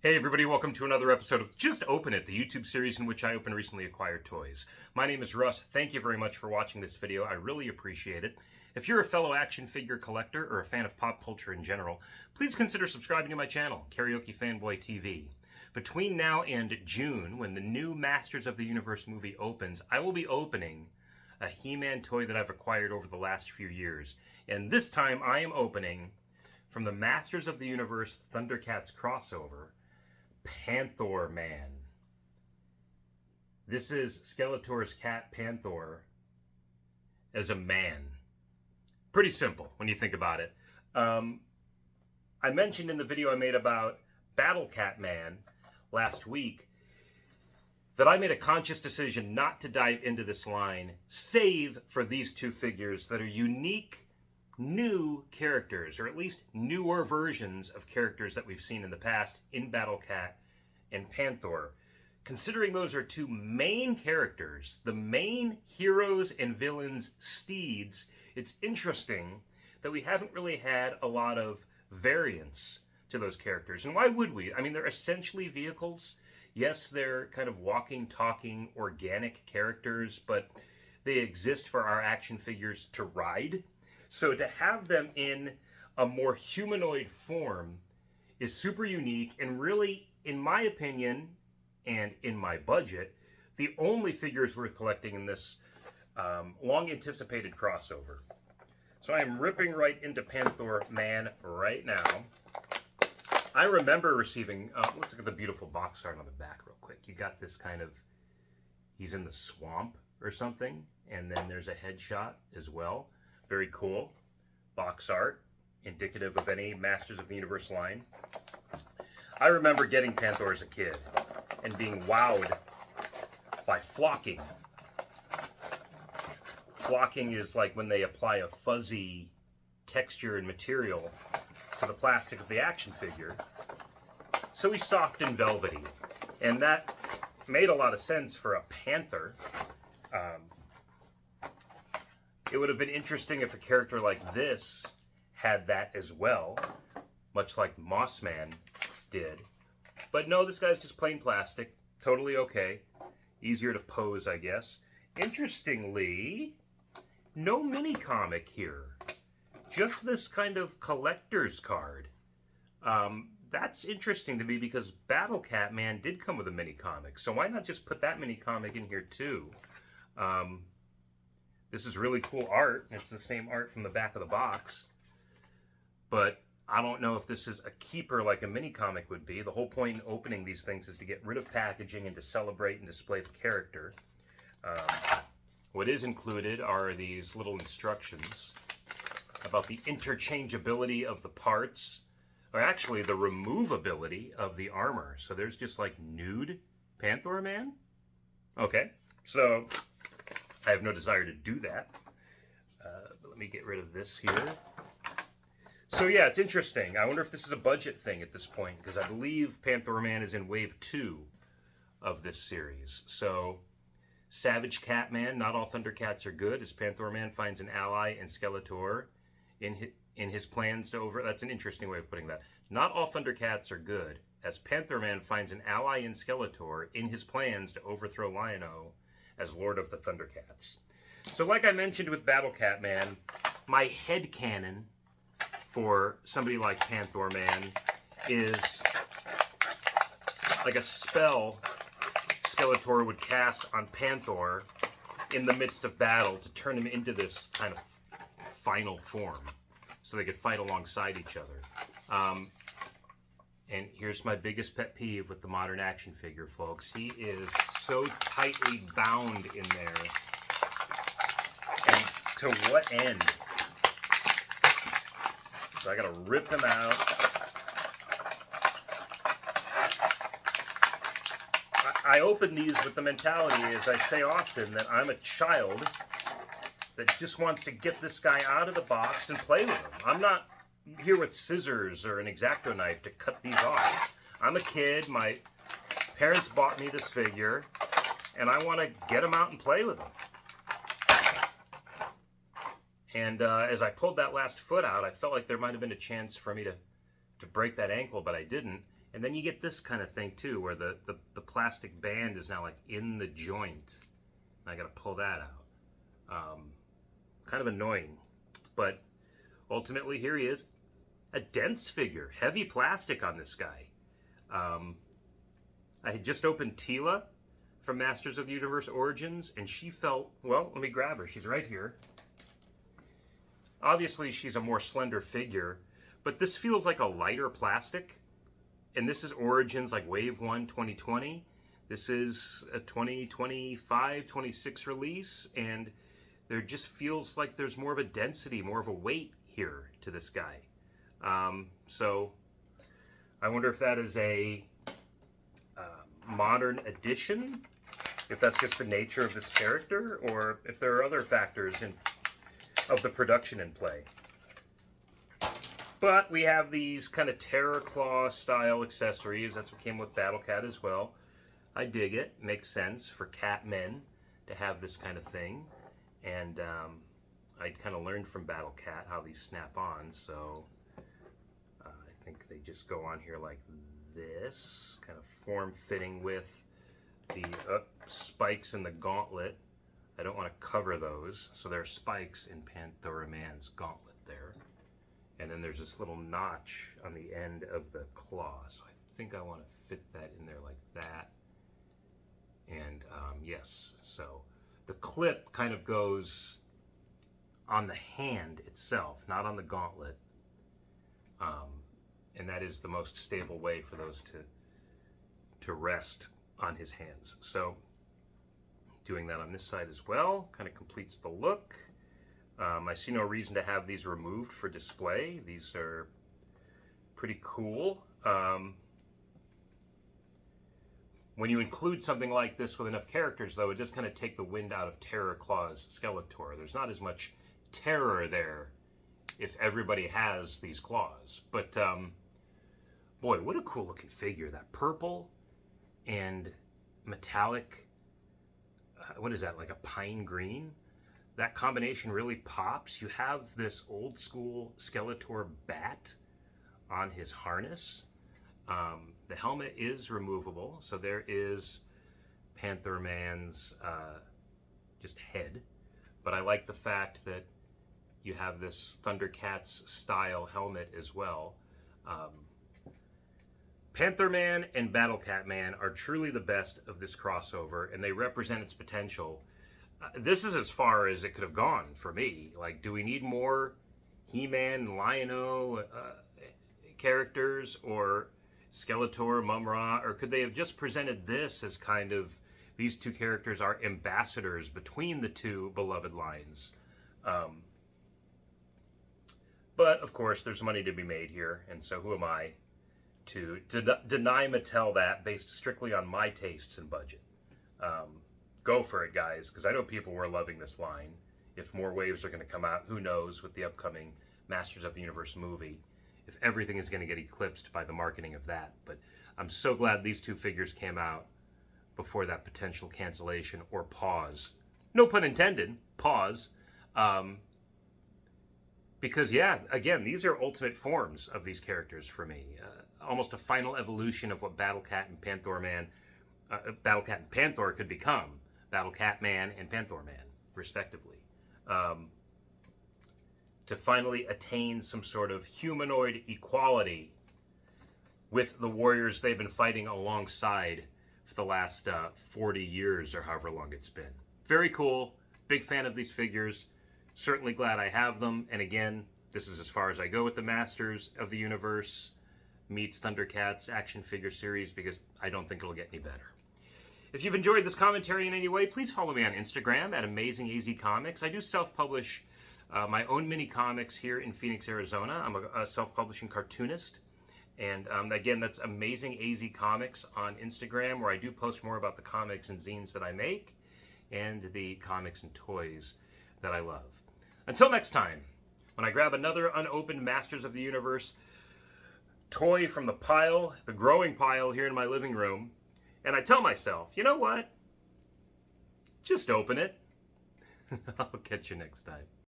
Hey everybody, welcome to another episode of Just Open It, the YouTube series in which I open recently acquired toys. My name is Russ. Thank you very much for watching this video. I really appreciate it. If you're a fellow action figure collector or a fan of pop culture in general, please consider subscribing to my channel, Karaoke Fanboy TV. Between now and June, when the new Masters of the Universe movie opens, I will be opening a He-Man toy that I've acquired over the last few years. And this time I am opening, from the Masters of the Universe ThunderCats crossover, Panthor-Man. This is Skeletor's cat Panthor as a man. Pretty simple when you think about it. I mentioned in the video I made about Cat Man last week that I made a conscious decision not to dive into this line, save for these two figures that are unique, new characters, or at least newer versions of characters that we've seen in the past in Cat and Panthor. Considering those are two main characters, the main heroes and villains steeds, it's interesting that we haven't really had a lot of variants to those characters. And why would we? I mean, they're essentially vehicles. Yes, they're kind of walking, talking, organic characters, but they exist for our action figures to ride. So to have them in a more humanoid form is super unique and really, in my opinion, and in my budget, the only figures worth collecting in this long-anticipated crossover. So I am ripping right into Panthor-Man right now. I remember receiving, let's look at the beautiful box art on the back real quick. You got this kind of, he's in the swamp or something, and then there's a headshot as well. Very cool. Box art, indicative of any Masters of the Universe line. I remember getting Panthor as a kid and being wowed by flocking. Flocking is like when they apply a fuzzy texture and material to the plastic of the action figure. So he's soft and velvety. And that made a lot of sense for a panther. It would have been interesting if a character like this had that as well, much like Mossman did. But no, this guy's just plain plastic. Totally okay. Easier to pose, I guess. Interestingly, no mini comic here. Just this kind of collector's card. That's interesting to me because Cat Man did come with a mini comic. So why not just put that mini comic in here too? This is really cool art. It's the same art from the back of the box. But I don't know if this is a keeper like a mini comic would be. The whole point in opening these things is to get rid of packaging and to celebrate and display the character. What is included are these little instructions about the interchangeability of the parts, or actually the removability of the armor. So there's just like nude Panthor-Man. Okay, so I have no desire to do that. But let me get rid of this here. So yeah, it's interesting. I wonder if this is a budget thing at this point, because I believe Panthor-Man is in wave 2 of this series. So, Savage Catman, not all Thundercats are good, as Panthor-Man finds an ally in Skeletor in his plans to that's an interesting way of putting that. Not all Thundercats are good, as Panthor-Man finds an ally in Skeletor in his plans to overthrow Lion-O as Lord of the Thundercats. So like I mentioned with Cat Man, my headcanon for somebody like Panthor-Man is like a spell Skeletor would cast on Panthor in the midst of battle to turn him into this kind of final form so they could fight alongside each other. And here's my biggest pet peeve with the modern action figure, folks. He is so tightly bound in there. And to what end? So I gotta rip him out. I open these with the mentality, as I say often, that I'm a child that just wants to get this guy out of the box and play with him. I'm not here with scissors or an X-Acto knife to cut these off. I'm a kid, my parents bought me this figure, and I want to get him out and play with him. And as I pulled that last foot out, I felt like there might have been a chance for me to break that ankle, but I didn't. And then you get this kind of thing too, where the plastic band is now like in the joint. I got to pull that out. Kind of annoying. But ultimately, here he is. A dense figure. Heavy plastic on this guy. I had just opened Tila from Masters of the Universe Origins, and she felt, well, let me grab her. She's right here. Obviously, she's a more slender figure, but this feels like a lighter plastic. And this is Origins, like Wave 1 2020. This is a 2025, 26 release, and there just feels like there's more of a density, more of a weight here to this guy. So I wonder if that is a modern addition, if that's just the nature of this character, or if there are other factors of the production in play. But we have these kind of Terror Claw style accessories. That's what came with Battle Cat as well. I dig it. Makes sense for cat men to have this kind of thing. And I kind of learned from Battle Cat how these snap on. So I think they just go on here like this, kind of form-fitting with the spikes in the gauntlet. I don't want to cover those. So there are spikes in Panthor-Man's gauntlet there. And then there's this little notch on the end of the claw. So I think I want to fit that in there like that. And yes, so the clip kind of goes on the hand itself, not on the gauntlet. And that is the most stable way for those to rest on his hands. So doing that on this side as well kind of completes the look. I see no reason to have these removed for display. These are pretty cool. When you include something like this with enough characters, though, it does kind of take the wind out of Terror Claw's Skeletor. There's not as much terror there if everybody has these claws. But, boy, what a cool looking figure. That purple and metallic, what is that, like a pine green? That combination really pops. You have this old school Skeletor bat on his harness. The helmet is removable, so there is Panthor-Man's just head. But I like the fact that you have this ThunderCats style helmet as well. Panthor-Man and Battle Cat Man are truly the best of this crossover, and they represent its potential. This is as far as it could have gone for me. Like, do we need more He-Man and Lion-O characters, or Skeletor, Mum-Ra, or could they have just presented this as kind of, these two characters are ambassadors between the two beloved lines? But, of course, there's money to be made here, and so who am I to deny Mattel that based strictly on my tastes and budget? Go for it, guys, because I know people were loving this line. If more waves are going to come out, who knows with the upcoming Masters of the Universe movie, if everything is going to get eclipsed by the marketing of that. But I'm so glad these two figures came out before that potential cancellation or pause. No pun intended, pause. Because, yeah, again, these are ultimate forms of these characters for me. Almost a final evolution of what Battle Cat and Panthor-Man, Battle Cat and Panthor could become. Battle Cat Man and Panthor-Man, respectively. To finally attain some sort of humanoid equality with the warriors they've been fighting alongside for the last 40 years or however long it's been. Very cool. Big fan of these figures. Certainly glad I have them. And again, this is as far as I go with the Masters of the Universe meets ThunderCats action figure series, because I don't think it'll get any better. If you've enjoyed this commentary in any way, please follow me on Instagram at AmazingAZComics. I do self-publish my own mini comics here in Phoenix, Arizona. I'm a self-publishing cartoonist. And again, that's AmazingAZComics on Instagram, where I do post more about the comics and zines that I make and the comics and toys that I love. Until next time, when I grab another unopened Masters of the Universe toy from the pile, the growing pile here in my living room, and I tell myself, you know what? Just open it. I'll catch you next time.